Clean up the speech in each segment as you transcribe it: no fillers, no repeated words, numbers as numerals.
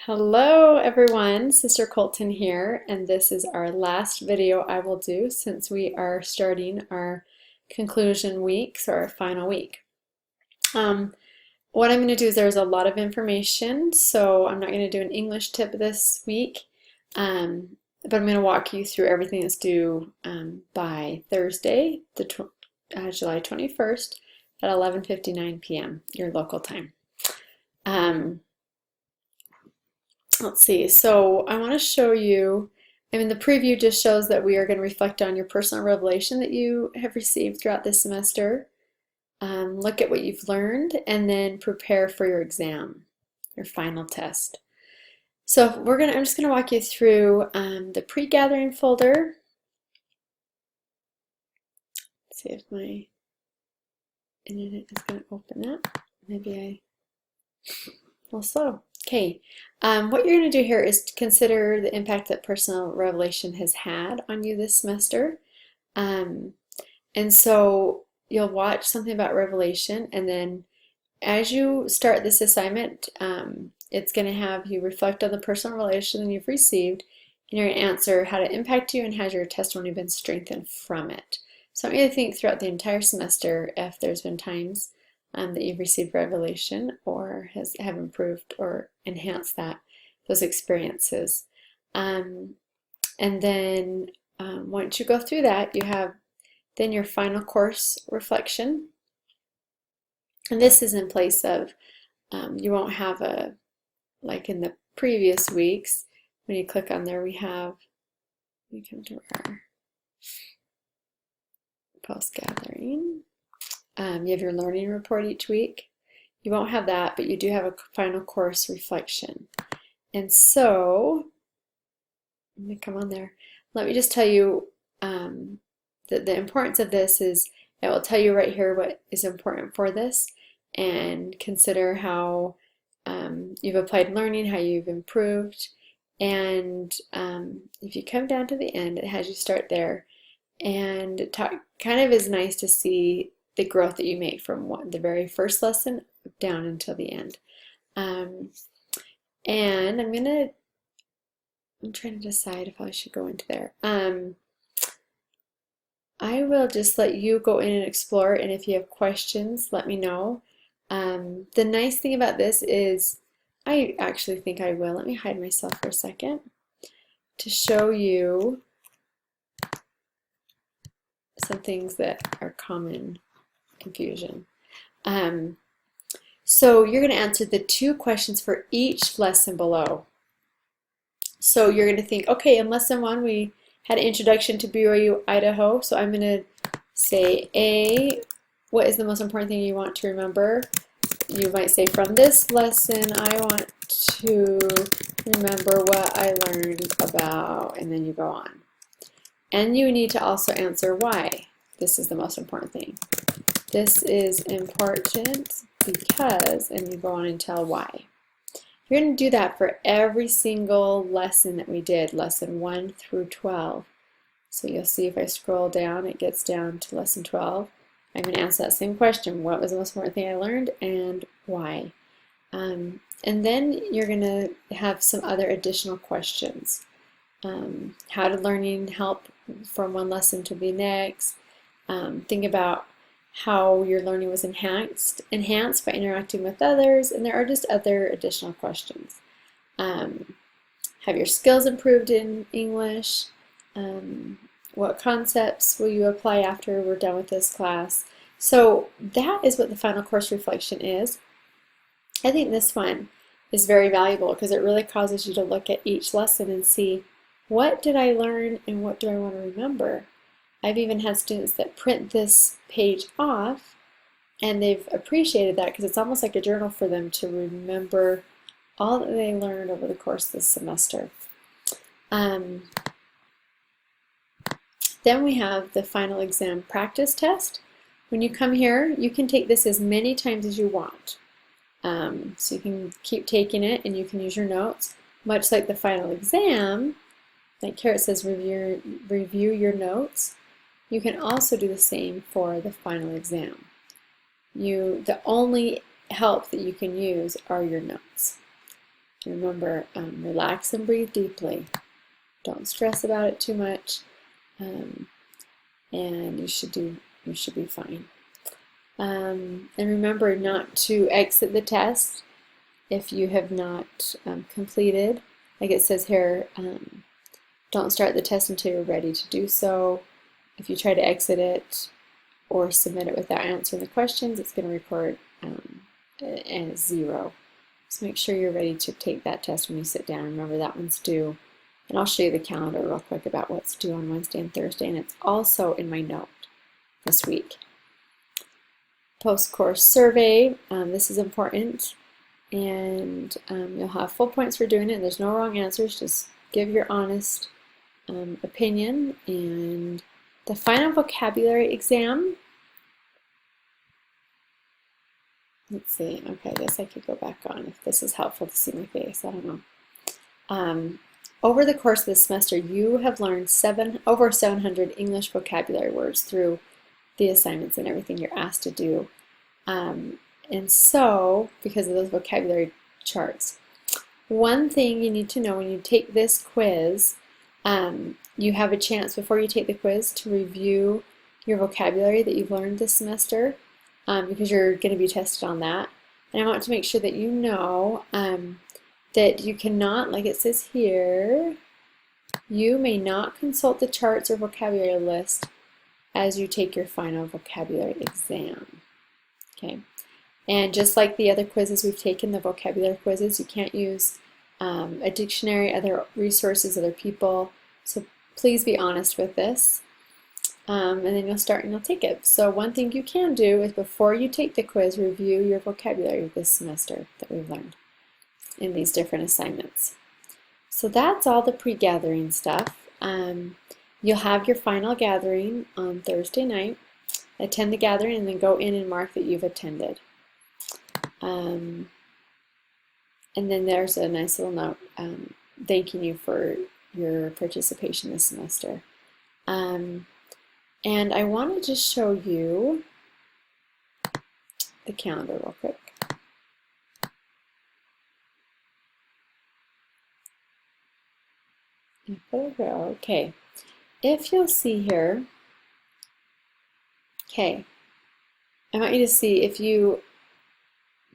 Hello everyone, Sister Colton here, and this is our last video I will do since we are starting our conclusion week, so our final week. What I'm going to do is there's a lot of information, so I'm not going to do an English tip this week, but I'm going to walk you through everything that's due by Thursday, July 21st at 11:59 p.m. your local time. Let's see, so I want to show you, the preview just shows that we are going to reflect on your personal revelation that you have received throughout this semester, look at what you've learned, and then prepare for your exam, your final test. So I'm just going to walk you through the pre-gathering folder. Let's see if my internet is going to open that. Maybe a little slow. Okay, what you're going to do here is consider the impact that personal revelation has had on you this semester. And so you'll watch something about revelation, and then as you start this assignment, it's going to have you reflect on the personal revelation you've received, and you're going to answer how to impact you and has your testimony been strengthened from it. So I want you to think throughout the entire semester if there's been times that you've received revelation or have improved or enhanced those experiences. And then once you go through that, you have then your final course reflection. And this is in place of, you won't have like in the previous weeks, when you click on there, we come to our post-gathering. You have your learning report each week. You won't have that, but you do have a final course reflection. And so, let me come on there. Let me just tell you that the importance of this is, it will tell you right here what is important for this, and consider how you've applied learning, how you've improved. And if you come down to the end, it has you start there. And it kind of is nice to see the growth that you make from the very first lesson down until the end. And I'm trying to decide if I should go into there. I will just let you go in and explore, and if you have questions, let me know. The nice thing about this is, I actually think I will. Let me hide myself for a second to show you some things that are common confusion. So you're going to answer the 2 questions for each lesson below. So you're going to think, okay, in lesson 1 we had an introduction to BYU Idaho, so I'm going to say A, what is the most important thing you want to remember? You might say, from this lesson I want to remember what I learned about, and then you go on. And you need to also answer why this is the most important thing. This is important because, and you go on and tell why. You're going to do that for every single lesson that we did, lesson 1 through 12. So you'll see if I scroll down, it gets down to lesson 12. I'm going to answer that same question. What was the most important thing I learned and why? And then you're going to have some other additional questions. How did learning help from one lesson to the next? Think about how your learning was enhanced by interacting with others, and there are just other additional questions. Have your skills improved in English? What concepts will you apply after we're done with this class? So that is what the final course reflection is. I think this one is very valuable because it really causes you to look at each lesson and see, what did I learn and what do I want to remember? I've even had students that print this page off, and they've appreciated that because it's almost like a journal for them to remember all that they learned over the course of this semester. Then we have the final exam practice test. When you come here, you can take this as many times as you want. So you can keep taking it and you can use your notes. Much like the final exam, like here it says review your notes. You can also do the same for the final exam. The only help that you can use are your notes. Remember, relax and breathe deeply. Don't stress about it too much, and you should be fine. And remember not to exit the test if you have not completed. Like it says here, don't start the test until you're ready to do so. If you try to exit it or submit it without answering the questions, it's going to record as 0. So make sure you're ready to take that test when you sit down. Remember, that one's due. And I'll show you the calendar real quick about what's due on Wednesday and Thursday, and it's also in my note this week. Post-course survey, this is important, and you'll have full points for doing it. There's no wrong answers, just give your honest opinion. And the final vocabulary exam, let's see, okay, I guess I could go back on if this is helpful to see my face, I don't know. Over the course of the semester, you have learned over 700 English vocabulary words through the assignments and everything you're asked to do. And so, because of those vocabulary charts, one thing you need to know when you take this quiz, you have a chance before you take the quiz to review your vocabulary that you've learned this semester, because you're going to be tested on that. And I want to make sure that you know that you cannot, like it says here, you may not consult the charts or vocabulary list as you take your final vocabulary exam. Okay, and just like the other quizzes we've taken, the vocabulary quizzes, you can't use a dictionary, other resources, other people. So please be honest with this, and then you'll start and you'll take it. So one thing you can do is before you take the quiz, review your vocabulary this semester that we've learned in these different assignments. So that's all the pre-gathering stuff. You'll have your final gathering on Thursday night. Attend the gathering and then go in and mark that you've attended. And then there's a nice little note thanking you for your participation this semester. And I want to just show you the calendar real quick. Okay, if you'll see here, okay, I want you to see if you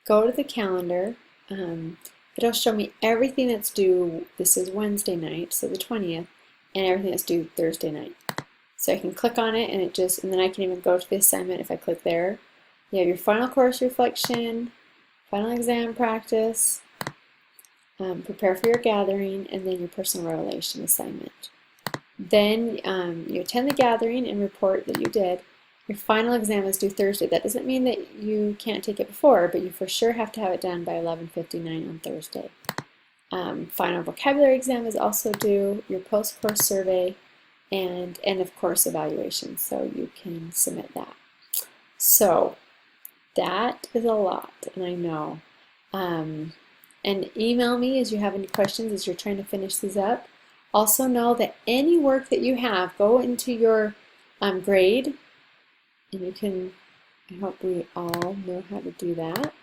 go to the calendar, it'll show me everything that's due. This is Wednesday night, so the 20th, and everything that's due Thursday night. So I can click on it, and and then I can even go to the assignment if I click there. You have your final course reflection, final exam practice, prepare for your gathering, and then your personal revelation assignment. Then you attend the gathering and report that you did. Your final exam is due Thursday. That doesn't mean that you can't take it before, but you for sure have to have it done by 11:59 on Thursday. Final vocabulary exam is also due, your post-course survey, and end of course evaluation, so you can submit that. So that is a lot, and I know. And email me as you have any questions as you're trying to finish these up. Also know that any work that you have, go into your grade, and you can, I hope we all know how to do that,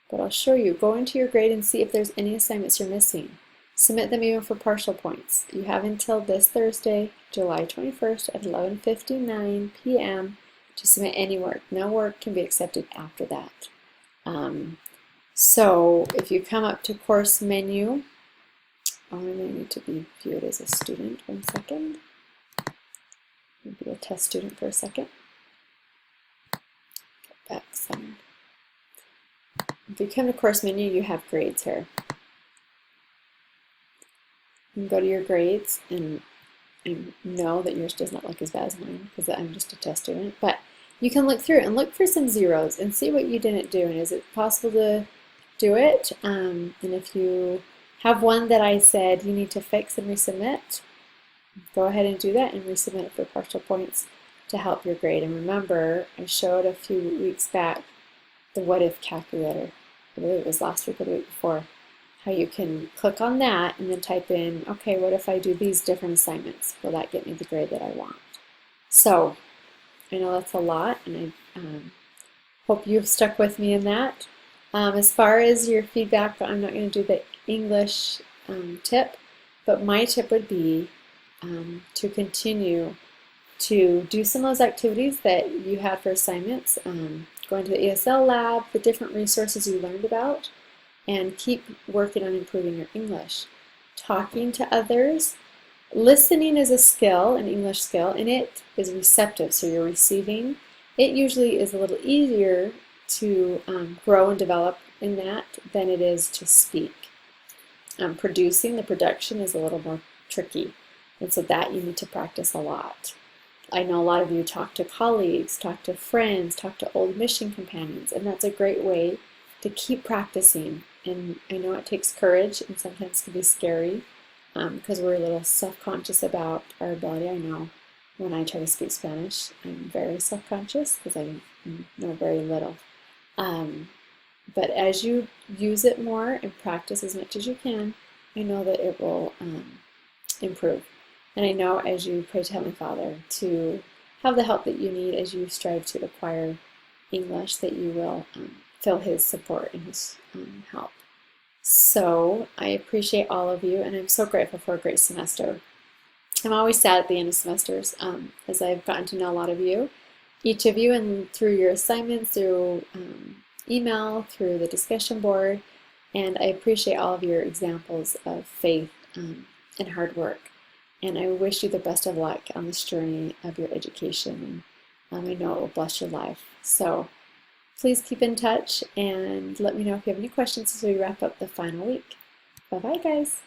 but I'll show you. Go into your grade and see if there's any assignments you're missing. Submit them even for partial points. You have until this Thursday, July 21st at 11:59 p.m. to submit any work. No work can be accepted after that. So if you come up to course menu, I need to be viewed as a student. 1 second. I'll be a test student for a second. Get back some. If you come to course menu, you have grades here. You can go to your grades, and I know that yours does not look as bad as mine because I'm just a test student, but you can look through and look for some zeros and see what you didn't do, and is it possible to do it? And if you have one that I said you need to fix and resubmit, go ahead and do that and resubmit it for partial points to help your grade. And remember, I showed a few weeks back the what if calculator. I believe it was last week or the week before, how you can click on that and then type in, okay, what if I do these different assignments? Will that get me the grade that I want? So I know that's a lot, and I hope you've stuck with me in that. As far as your feedback, I'm not going to do the English tip, but my tip would be to continue to do some of those activities that you had for assignments, going to the ESL lab, the different resources you learned about, and keep working on improving your English. Talking to others, listening is a skill, an English skill, and it is receptive, so you're receiving. It usually is a little easier to grow and develop in that than it is to speak. Producing, the production is a little more tricky, and so that you need to practice a lot. I know a lot of you talk to colleagues, talk to friends, talk to old mission companions, and that's a great way to keep practicing. And I know it takes courage and sometimes can be scary because we're a little self-conscious about our ability. I know when I try to speak Spanish, I'm very self-conscious because I know very little. But as you use it more and practice as much as you can, I know that it will improve. And I know as you pray to Heavenly Father to have the help that you need as you strive to acquire English, that you will feel His support and His help. So I appreciate all of you, and I'm so grateful for a great semester. I'm always sad at the end of semesters as I've gotten to know a lot of you, each of you, and through your assignments, through email, through the discussion board, and I appreciate all of your examples of faith and hard work. And I wish you the best of luck on this journey of your education, and I know it will bless your life. So please keep in touch and let me know if you have any questions as we wrap up the final week. Bye-bye, guys.